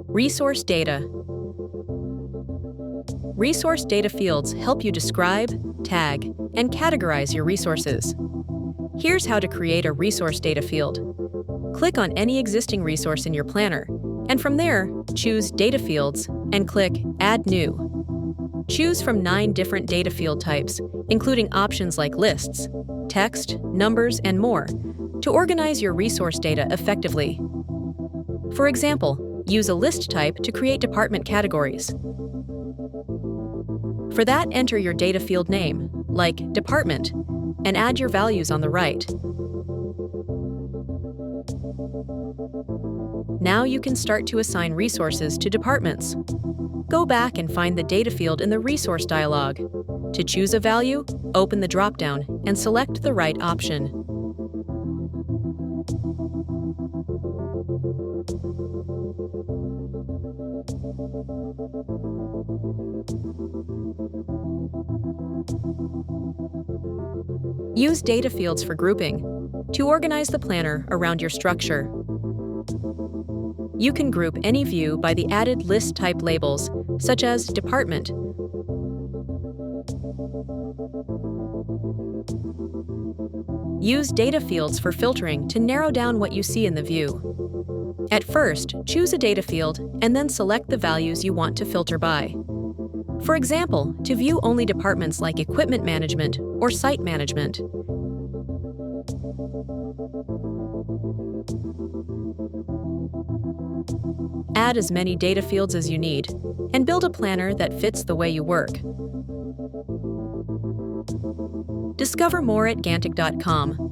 Resource data. Resource data fields help you describe, tag, and categorize your resources. Here's how to create a resource data field. Click on any existing resource in your planner, and from there, choose Data Fields and click Add New. Choose from 9 different data field types, including options like lists, text, numbers, and more, to organize your resource data effectively. For example, use a list type to create department categories. For that, enter your data field name, like Department, and add your values on the right. Now you can start to assign resources to departments. Go back and find the data field in the Resource dialog. To choose a value, open the drop-down and select the right option. Use data fields for grouping to organize the planner around your structure. You can group any view by the added list type labels, such as Department. Use data fields for filtering to narrow down what you see in the view. At first, choose a data field and then select the values you want to filter by. For example, to view only departments like Equipment Management or Site Management. Add as many data fields as you need, and build a planner that fits the way you work. Discover more at Ganttic.com.